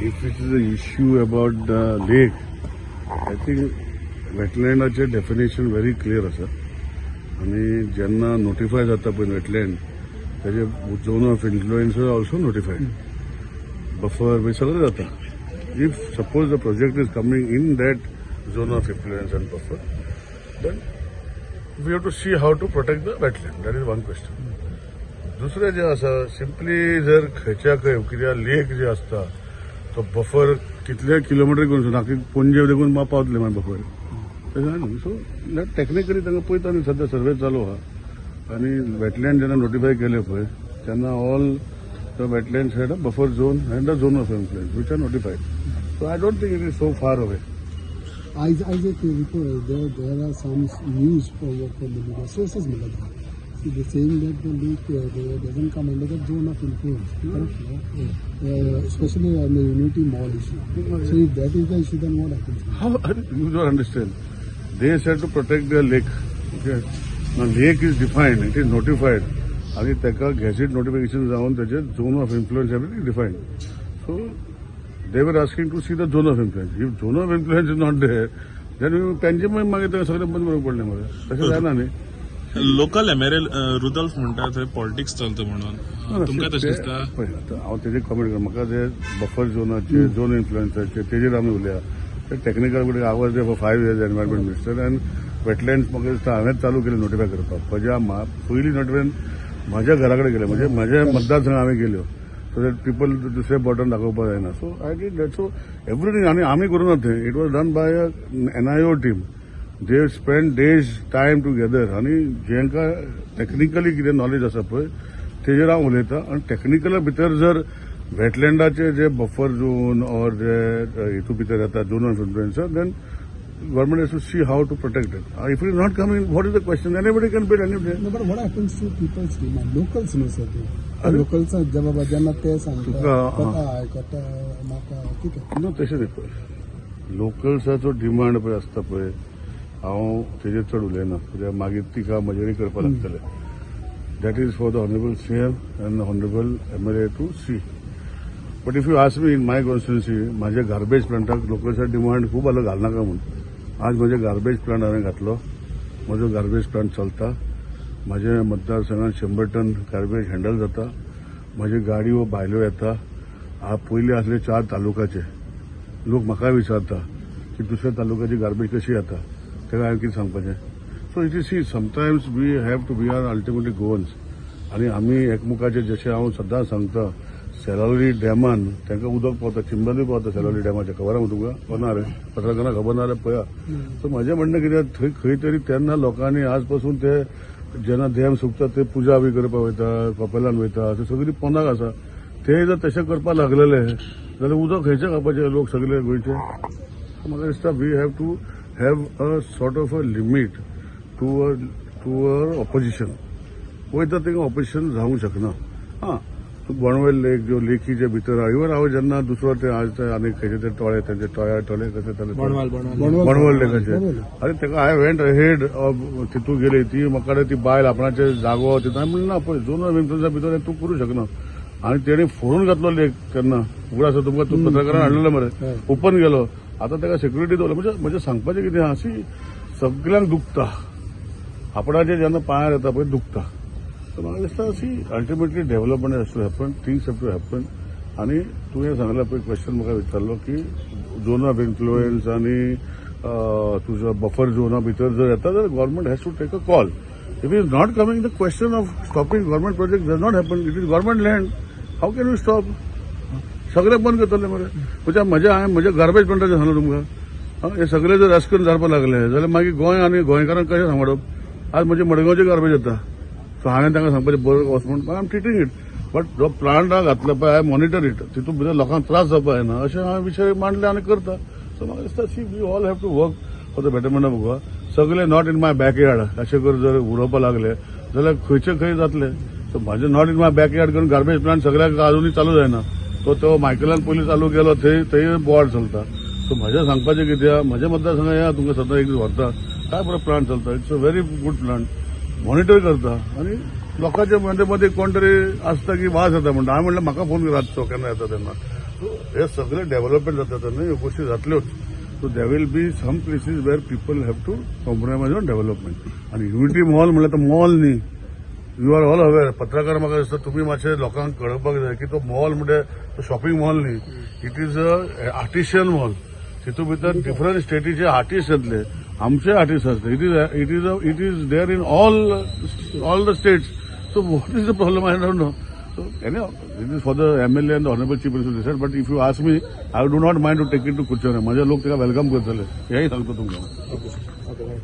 If it is an issue about the lake, I think वेटलँडाचे definition very clear आसा आणि जेन्ना notify जाता पळय वेटलँड त्याचे zone of influence also notified buffer बी सगळें जाता. If suppose the project is coming in that zone of influence and buffer then we have to see how to protect the wetland. That is one question. दुसरें जें आसा simply जर खंयच्या खंय कित्याक लेक जे आसता तो बफर कितले किलोमिटर करून नाकी पणजे देखून पावतले मागीर बफर न्ही. सो टॅक्निकली तांकां पळयता न्ही सध्या सर्वे चालू आहा आनी वेटलँड जेन्ना नोटिफाय केले पळय तेन्ना all the wetlands had a buffer zone and a zone of influence which are नोटिफायड. So I don't think it is so far away. I just report there are some news from the media sources. See, they're saying that the leak doesn't come under the zone of influence, especially on the Unity Mall issue. So if that is the issue, then what happens? How you don't understand? They said to protect their lake. Okay, now lake is defined. It is notified. आणि त्याका gadget notification जाऊन त्याचे zone of influence everything define. So they were asking to see the zone of influence. If zone of influence is not there then त्यांचे मागीर ते सगळे बंद करूंक पडले मरे. तशें जायना न्ही. लोकल एमएलए रुदल्फ म्हणटा थंय पॉलिटिक्स चलता म्हणून तुमकां तशें दिसता? पळय आतां हांव तेजेर कमेंट करता. म्हाका जे बफर झोनाचे झोन इन्फ्लुएन्साचे तेजेर आमी उलया. ते टॅक्निकल फुडें I was for 5 years environment minister and wetlands म्हाका दिसता हांवें चालू केले नोटिफाय करपाक. पयलीं नोटिफाय म्हाज्या घरा कडेन गेले म्हणजे म्हाज्या मतदारसंघ हांवें गेल्यो सो दॅट पीपल दुसरे बटन दाखोवपाक जायना. So I did that. So everything आनी आमी करूं ना थंय. It was done by a NIO team. They spend days time together आनी जेंकां टॅक्निकली कितें नॉलेज आसा पळय तेजेर हांव उलयतां. आनी टॅक्निकला भितर जर वेटलँडाचे जे बफर झोन ऑर जे हितू भितर येता zone of influence then government has to see how to protect it. If it is not coming, what is the question? Anybody can build anything. No, but what happens to people's demand? Locals know sir. Locals जेव्हा जेन्ना ते सांगतात कोटा म्हाका ठीक आहे. ना तशें न्ही पळय. लोकल्साचो डिमांड पळय आसता पळय हांव तेजेर चड उलयना कित्याक मागीर तिका मजेरी करपाक लागतले. That is for the honourable CM and honourable MLA to see. But if you ask me in my constituency म्हाज्या गार्बेज प्लांटाक लोकल्साचो डिमांड खूब आलो घालनाका म्हणून. आज म्हजे गार्बेज प्लांट हांवें घातलो. म्हजो गार्बेज प्लांट चलता. म्हज्या मतदारसंघात 100 टन गार्बेज हँडल जाता. म्हजी गाडयो भायल्यो येता. पयलीं आसले 4 तालुकाचे लोक म्हाका विचारता की दुसऱ्या तालुक्याची गार्बेज कशी येता तेका हांवें कितें सांगपाचें. So it is see sometimes we have to be are ultimately Goans आनी आमी एकमुखाचे जशें हांव सदां सांगता सेलावली डॅमान तांकां उदक पावता चिंबली पावता सेलावली डॅमाच्या खबर आहा तुका खबर ना रे पत्रकारांना खबर ना जाल्यार पळया. सो म्हजें म्हणणें कितें थंय खंय तरी तेन्ना लोकांनी आज पासून ते जेन्ना डॅम सुकता ते पुजा बी करपाक वयता कपेलान वयता ते सगळी पोंदाक आसा. ते जर तशें करपाक लागलेले जाल्यार उदक खंयचें खावपाचे लोक सगळे गोंयचे. म्हाका दिसता we have to have a sort of a limit to a opposition. वयता तेका ऑपोजिशन जावंक शकना. हां बोणवेल लेक ज्यो लेकीचे भितर इवन हांव जेन्ना दुसरो ते आज ते आनी खंयचे ते टोळे त्यांचे टोळे कशे बोणवल लेकाचे आनी तेका हांवें वेंट अहेड तितू गेली ती म्हाका ती बायल आपणाचे जागो तितून हांवें म्हणलें ना पळय झोन ऑफ इन्फ्लुएन्सा भितर तूं करूं शकना. आनी तेणी फोडून घातलो लेक तेन्ना उगड आसा तुमकां तूं पत्रकारान हाडलेलो मरे ओपन गेलो. आतां तेका सेक्युरिटी दवरलो. म्हणजे म्हजें सांगपाचें कितें आहा सी सगळ्यांक दुखता. आपणाचे जेन्ना पांयार येता पळय दुखता. सो म्हाका दिसता see ultimately development has to happen things have to happen. आनी तुवें सांगला पळय क्वेश्चन म्हाका विचारलो की झोन ऑफ इन्फ्लुएन्स आनी तुजो बफर झोना भितर जर येता जाल्यार government has to take a call. If is not coming the question of stopping government project does not happen. It is government land. How can you stop? सगळे बंद करतले मरे. हांवें म्हज्या गार्बेज प्लांटाचें सांगलो तुमकां. हे सगळे जर रस्कन जावपाक लागले जाल्यार मागीर गोंय आनी गोंयकारांक कशें सांबाळप. आज म्हजे मडगांवचे गार्बेज येता. सो हांवें तांकां सांगपाचें बरें वच म्हणून आय एम ट्रिटींग इट. बट जो प्लांट घातलो पळय आय मॉनिटर इट. तितून भितर लोकांक त्रास जावपा जायना अशें हांवें विशय मांडले आनी करता. सो म्हाका दिसता see we all have to work for the betterment of Goa. सगळे नॉट इन माय बॅकयार्ड अशें करून जर उडोवपाक लागले जाल्यार खंयचे खंय जातले. सो म्हाजें नॉट इन माय बॅकयार्ड करून गार्बेज प्लांट सगळ्याक अजुनूय चालू जायना. तो मायकलान पयलीं चालू केलो थंय बोवाड चलता. सो म्हाजें सांगपाचें कितें म्हज्या मतदारसंघात या तुमकां सदां एक दीस व्हरता काय बरो प्लांट चलता. It's a very good plant. Monitor करता आनी लोकांच्या मध्ये मध्ये कोण तरी आसता की वास येता म्हणटा. हांवें म्हणलें म्हाका फोन कर रातचो केन्ना येता तेन्ना. सो हे सगळे डेव्हलपमेंट जातात न्ही ह्यो गोष्टी जातल्योच. So they will be some places where people have to compromise on development. आणि युनिटी मॉल म्हणल्यार तो मॉल न्ही. You are all aware. पत्रकार म्हाका दिसता तुम्ही मातशें लोकांक कळपाक जाय की तो मॉल म्हणजे तो शॉपिंग मॉल न्ही. It is a artificial mall. तितून भितर डिफरंट स्टेटीचे आर्टिस्ट येतले, आमचे आर्टिस्ट असले. It is there in all the states. So what is the problem? I don't know. So, anyhow, it is for the MLA and the Honorable Chief Minister to decide. But if you ask me, I do not mind to take it to Kuchana. माझे लोक त्याला welcome करतले, हेही सांगतो तुमकां. Okay.